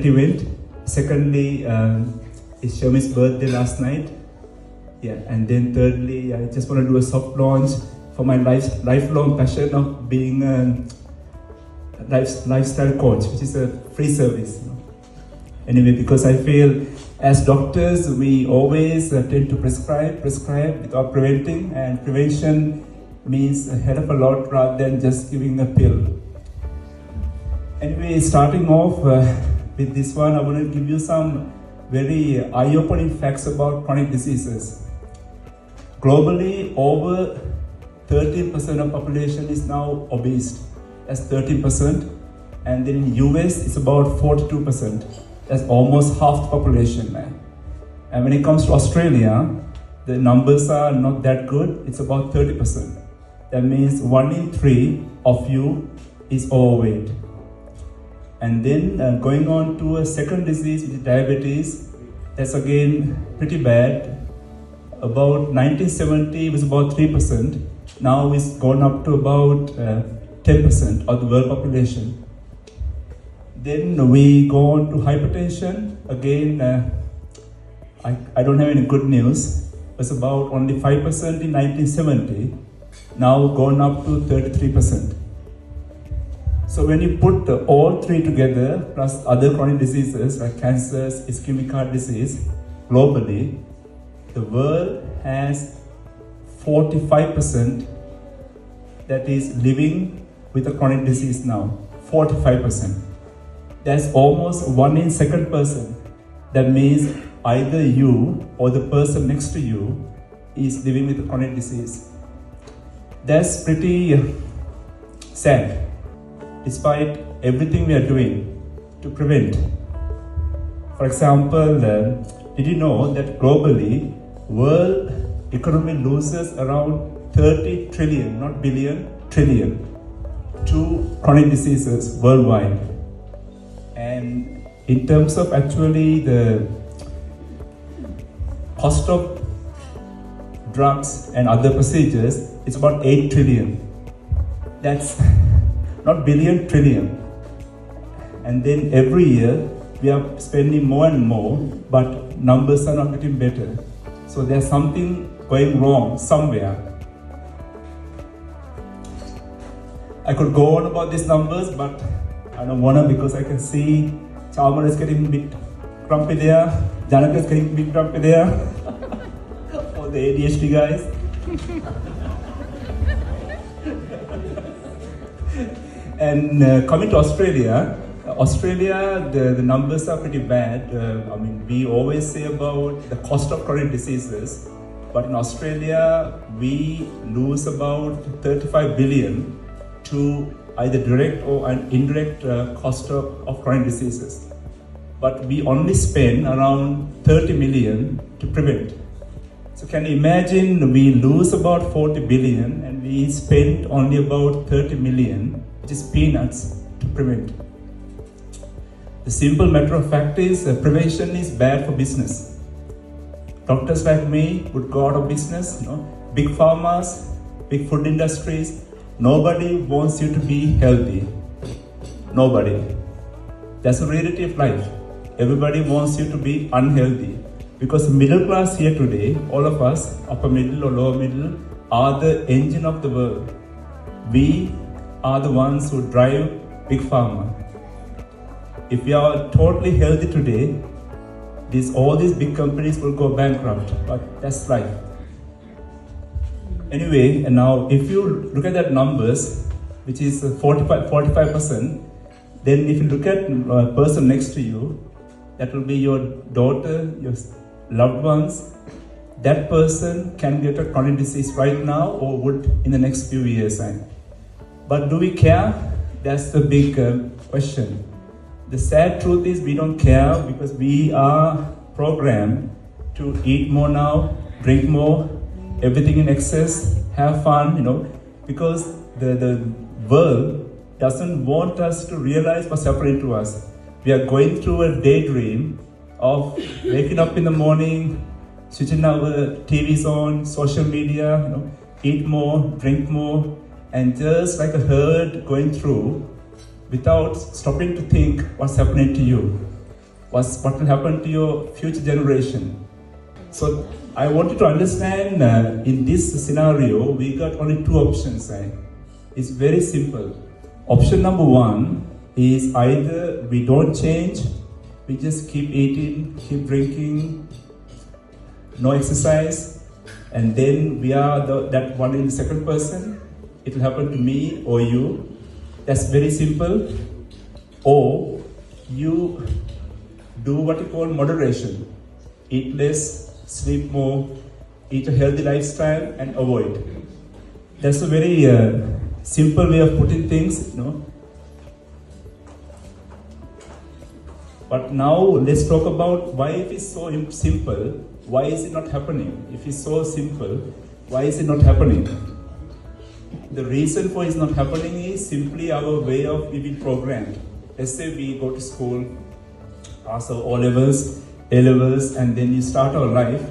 charity event. Secondly, it's Shami's birthday last night. Yeah, and then thirdly, I just want to do a soft launch for my lifelong passion of being a lifestyle coach, which is a free service. Anyway, because I feel as doctors, we always tend to prescribe without preventing, and prevention means a hell of a lot rather than just giving a pill. Anyway, starting off with this one, I want to give you some very eye-opening facts about chronic diseases. Globally, over 13% of population is now obese. That's 13%. And then in US, it's about 42%. That's almost half the population. And when it comes to Australia, the numbers are not that good. It's about 30%. That means 1 in 3 of you is overweight. And then going on to a second disease, which is diabetes, that's again pretty bad. About 1970 it was about 3%. Now it's gone up to about 10% of the world population. Then we go on to hypertension. Again, I don't have any good news. It was about only 5% in 1970. Now gone up to 33%. So when you put all three together, plus other chronic diseases like cancers, ischemic heart disease, globally, the world has 45% that is living with a chronic disease now. 45%. That's almost 1 in second person. That means either you or the person next to you is living with a chronic disease. That's pretty sad. Despite everything we are doing to prevent. For example, did you know that globally, world economy loses around 30 trillion, not billion, trillion, to chronic diseases worldwide. And in terms of actually the cost of drugs and other procedures, it's about 8 trillion. That's not billion, trillion. And then every year we are spending more and more, but numbers are not getting better. So there's something going wrong somewhere. I could go on about these numbers, but I don't wanna because I can see Chalmar is getting a bit grumpy there, Janaka is getting a bit grumpy there, for the ADHD guys. And coming to Australia, the numbers are pretty bad. We always say about the cost of chronic diseases, but in Australia, we lose about 35 billion to either direct or an indirect cost of chronic diseases. But we only spend around 30 million to prevent. So can you imagine we lose about 40 billion and we spend only about 30 million, which is peanuts, to prevent. The simple matter of fact is prevention is bad for business. Doctors like me would go out of business, big pharmas, big food industries. Nobody wants you to be healthy. Nobody. That's the reality of life. Everybody wants you to be unhealthy. Because the middle class here today, all of us, upper middle or lower middle, are the engine of the world. We are the ones who drive big pharma. If we are totally healthy today, all these big companies will go bankrupt, but that's life. Anyway, and now if you look at that numbers, which is 45%, then if you look at a person next to you, that will be your daughter, your loved ones, that person can get a chronic disease right now or would in the next few years. But do we care? That's the big question. The sad truth is we don't care because we are programmed to eat more now, drink more, everything in excess, have fun, because the world doesn't want us to realize what's happening to us. We are going through a daydream of waking up in the morning, switching our TVs on, social media, eat more, drink more, and just like a herd going through without stopping to think what's happening to you. what will happen to your future generation. So I wanted to understand in this scenario, we got only two options. It's very simple. Option number one is either we don't change, we just keep eating, keep drinking, no exercise, and then we are that one in the second person. It will happen to me or you. That's very simple. Or you do what you call moderation. Eat less, sleep more, eat a healthy lifestyle, and avoid. That's a very simple way of putting things, But now let's talk about why it is so simple. Why is it not happening? If it's so simple, why is it not happening? The reason for it's not happening is simply our way of being programmed. Let's say we go to school, pass our O-levels, A-levels, and then you start our life.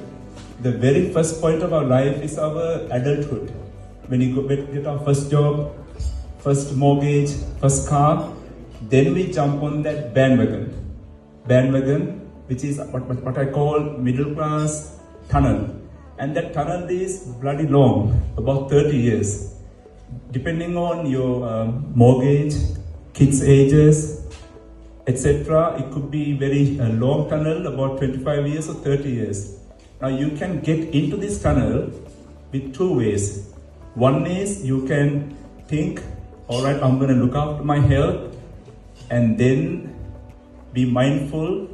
The very first point of our life is our adulthood. When you get our first job, first mortgage, first car, then we jump on that bandwagon. Bandwagon, which is what I call middle class tunnel. And that tunnel is bloody long, about 30 years. Depending on your mortgage, kids' ages, etc., it could be very long tunnel, about 25 years or 30 years. Now you can get into this tunnel with two ways. One is you can think, all right, I'm going to look after my health and then be mindful.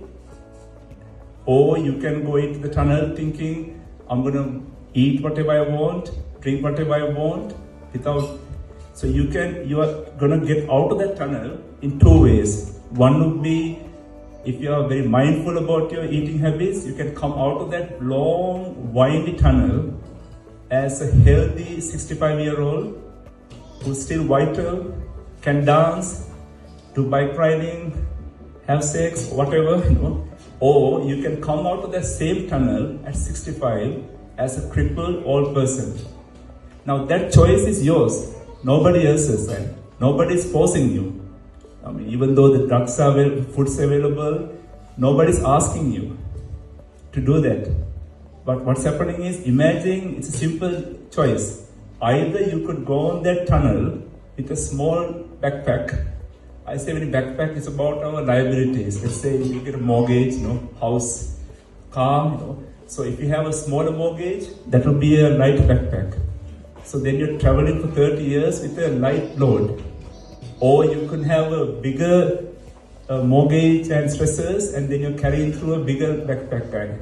Or you can go into the tunnel thinking, I'm going to eat whatever I want, drink whatever I want, without. So you are going to get out of that tunnel in two ways. One would be, if you are very mindful about your eating habits, you can come out of that long, windy tunnel as a healthy 65-year-old who's still vital, can dance, do bike riding, have sex, whatever, Or you can come out of that same tunnel at 65 as a crippled old person. Now that choice is yours, nobody else's. Nobody is forcing you. I mean, even though the drugs are food's available, nobody's asking you to do that. But what's happening is, imagine it's a simple choice. Either you could go on that tunnel with a small backpack. I say when a backpack is about our liabilities. Let's say you get a mortgage, house, car, So if you have a smaller mortgage, that will be a light backpack. So then you're traveling for 30 years with a light load. Or you can have a bigger mortgage and stressors, and then you're carrying through a bigger backpack bag.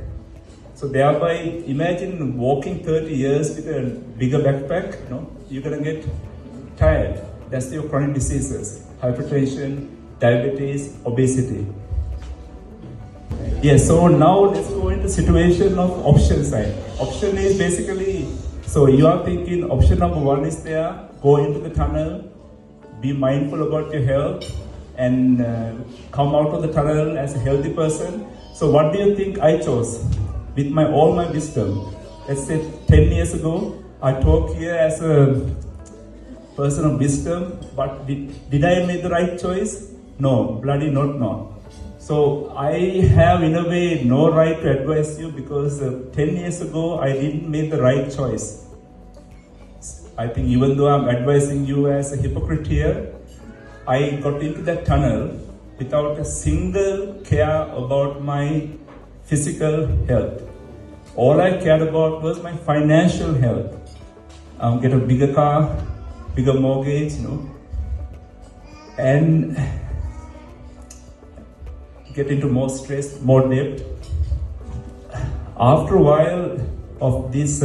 So thereby, imagine walking 30 years with a bigger backpack, you're gonna get tired. That's your chronic diseases, hypertension, diabetes, obesity. Yes, so now let's go into situation of option side. Option is basically, so you are thinking option number one is there, go into the tunnel, be mindful about your health, and come out of the tunnel as a healthy person. So what do you think I chose? With all my wisdom. Let's say 10 years ago, I talk here as a person of wisdom, but did I make the right choice? No, bloody not. So I have in a way no right to advise you because 10 years ago, I didn't make the right choice. I think even though I'm advising you as a hypocrite here, I got into that tunnel without a single care about my physical health. All I cared about was my financial health. Get a bigger car, bigger mortgage, and get into more stress, more debt. After a while of this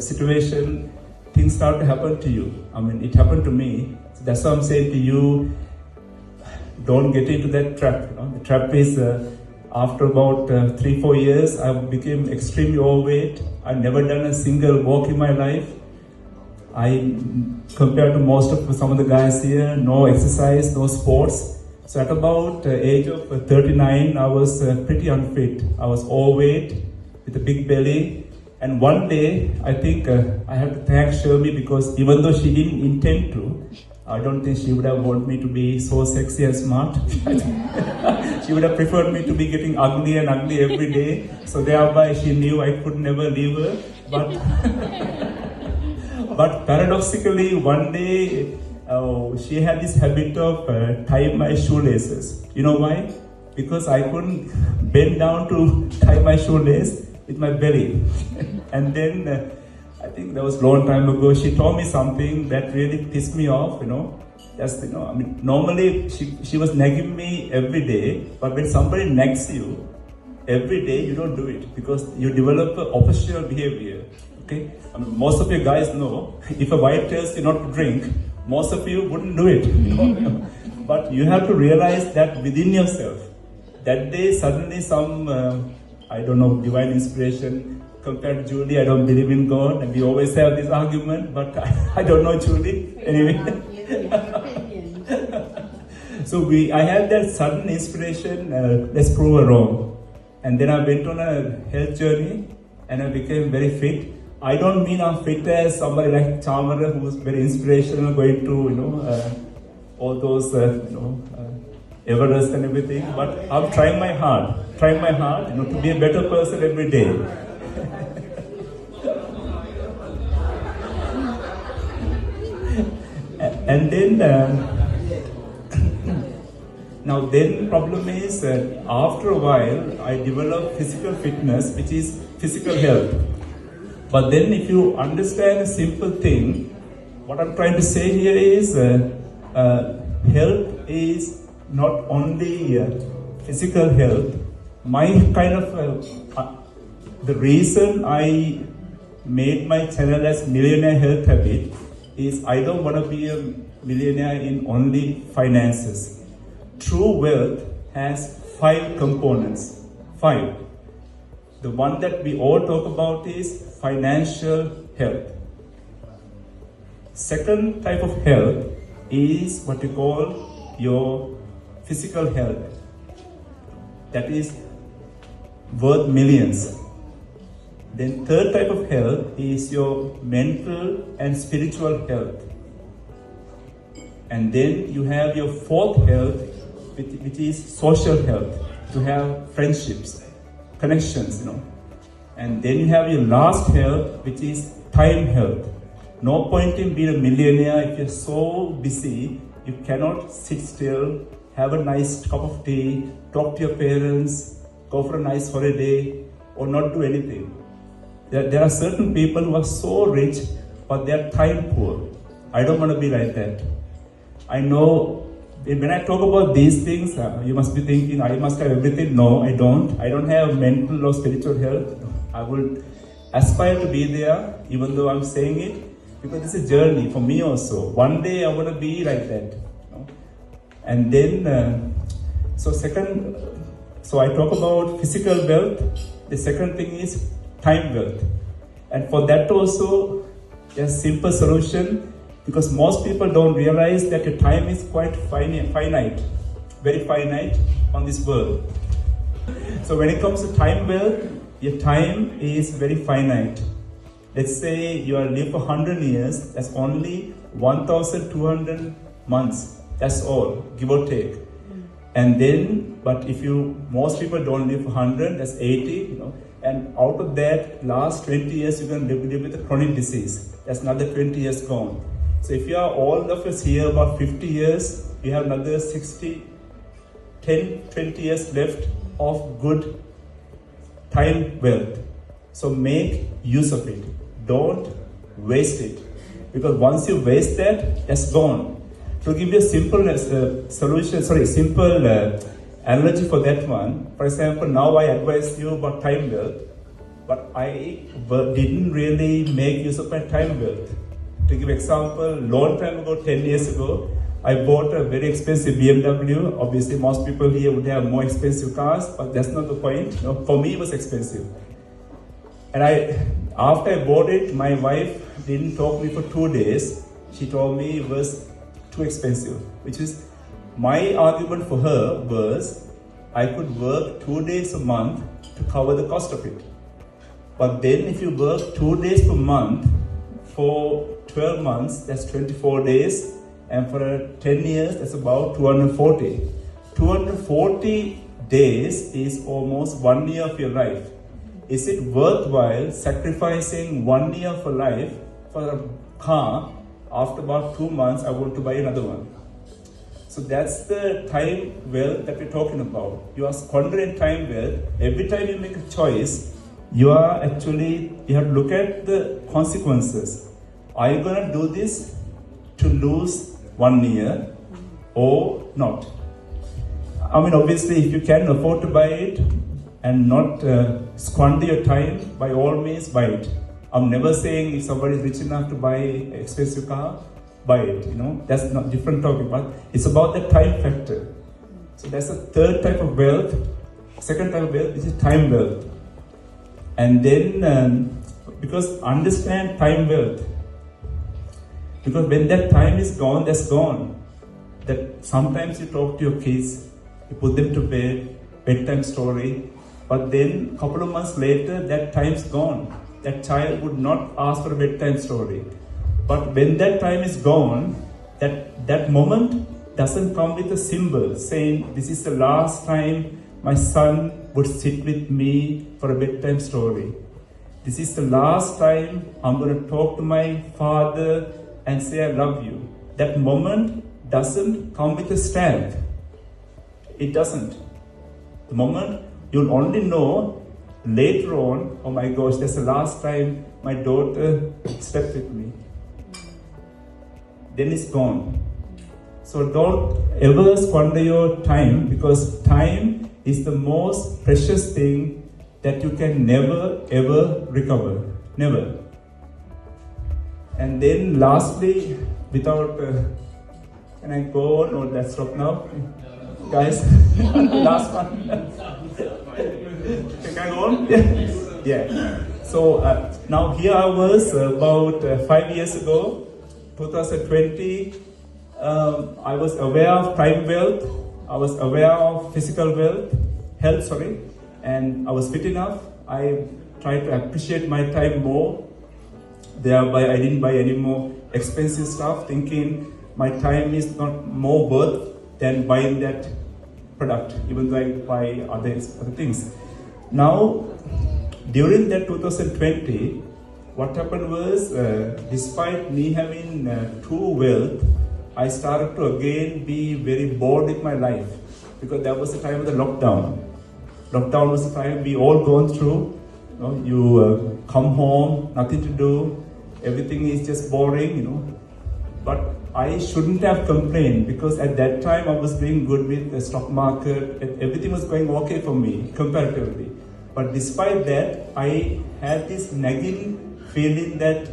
situation, things start to happen to you. I mean, it happened to me. So that's why I'm saying to you, don't get into that trap. The trap is after about 3-4 years, I became extremely overweight. I've never done a single walk in my life. Compared to some of the guys here, no exercise, no sports. So at about age of 39, I was pretty unfit. I was overweight with a big belly. And one day, I think I have to thank Shirley because even though she didn't intend to, I don't think she would have wanted me to be so sexy and smart. She would have preferred me to be getting ugly and ugly every day. So thereby she knew I could never leave her. But paradoxically, one day she had this habit of tying my shoelaces. You know why? Because I couldn't bend down to tie my shoelace with my belly. And then I think that was a long time ago, she told me something that really pissed me off, normally she was nagging me every day, but when somebody nags you every day, you don't do it because you develop an oppositional behavior. Okay? Most of you guys know, if a wife tells you not to drink, most of you wouldn't do it. But you have to realize that within yourself. That day, suddenly some, divine inspiration. Compared to Julie, I don't believe in God, and we always have this argument, but I don't know Julie. Anyway. So I had that sudden inspiration, let's prove her wrong. And then I went on a health journey, and I became very fit. I don't mean I'm fit as somebody like Chamara, who's very inspirational, going to, all those, Everest and everything, but I'm trying my hard, to be a better person every day. And then, now then problem is that after a while I developed physical fitness, which is physical health. But then if you understand a simple thing, what I'm trying to say here is health is not only physical health. My kind of, the reason I made my channel as Millionaire Health Habits is I don't want to be a millionaire in only finances. True wealth has 5 components. 5. The one that we all talk about is financial health. Second type of health is what we call your physical health. That is worth millions. Then third type of health is your mental and spiritual health. And then you have your fourth health, which is social health. To have friendships, connections, And then you have your last health, which is time health. No point in being a millionaire if you're so busy, you cannot sit still, have a nice cup of tea, talk to your parents, go for a nice holiday, or not do anything. There are certain people who are so rich, but they are time poor. I don't want to be like that. I know when I talk about these things, you must be thinking, I must have everything. No, I don't. I don't have mental or spiritual health. I will aspire to be there, even though I'm saying it, because it's a journey for me also. One day I want to be like that. And then, so I talk about physical wealth. The second thing is time wealth. And for that also, there's a simple solution, because most people don't realize that your time is quite finite, very finite on this world. So when it comes to time wealth, your time is very finite. Let's say you are live for 100 years, that's only 1,200 months. That's all, give or take. And then, but most people don't live for 100, that's 80, And out of that, last 20 years, you're going to live with a chronic disease. That's another 20 years gone. So if you are all of us here about 50 years, you have another 20 years left of good time wealth. So make use of it. Don't waste it. Because once you waste that, that's gone. To give you a simple analogy for that one, for example, now I advise you about time wealth, but I didn't really make use of my time wealth. To give example, long time ago, 10 years ago, I bought a very expensive BMW. Obviously, most people here would have more expensive cars, but that's not the point. For me, it was expensive. And after I bought it, my wife didn't talk to me for 2 days. She told me it was too expensive, which is my argument for her was I could work 2 days a month to cover the cost of it. But then if you work 2 days per month for 12 months, that's 24 days, and for 10 years, that's about 240. 240 days is almost 1 year of your life. Is it worthwhile sacrificing 1 year of a life for a car? After about 2 months, I want to buy another one. So that's the time wealth that we're talking about. You are squandering time wealth. Every time you make a choice, you have to look at the consequences. Are you going to do this to lose 1 year or not? I mean, obviously, if you can afford to buy it and not squander your time, by all means, buy it. I'm never saying if somebody is rich enough to buy an expensive car, buy it. That's not different topic, but it's about the time factor. So that's the third type of wealth. Second type of wealth, which is time wealth. And then, because understand time wealth, because when that time is gone, that's gone. That sometimes you talk to your kids, you put them to bed, bedtime story, but then a couple of months later, that time's gone. That child would not ask for a bedtime story. But when that time is gone, that moment doesn't come with a symbol saying, this is the last time my son would sit with me for a bedtime story. This is the last time I'm going to talk to my father and say I love you. That moment doesn't come with a stamp. It doesn't. The moment you'll only know later on, oh my gosh, that's the last time my daughter slept with me. Then it's gone. So don't ever squander your time, because time is the most precious thing that you can never ever recover. Never. And then lastly, without, can I go on or let's stop now? Guys, last one. Can I go on? Yeah. So now here I was about 5 years ago, 2020. I was aware of time wealth. I was aware of physical health, and I was fit enough. I tried to appreciate my time more. Thereby, I didn't buy any more expensive stuff, thinking my time is not more worth than buying that product, even though I buy other things. Now, during that 2020, what happened was, despite me having true wealth, I started to again be very bored with my life, because that was the time of the lockdown. Lockdown was the time we all gone through. You come home, nothing to do, everything is just boring, But I shouldn't have complained, because at that time I was doing good with the stock market, everything was going okay for me comparatively. But despite that, I had this nagging feeling that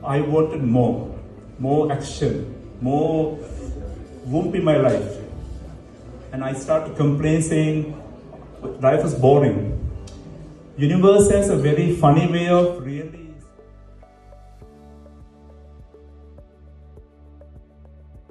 I wanted more action, more whoop in my life. And I started to complain, saying life was boring. Universe has a very funny way of really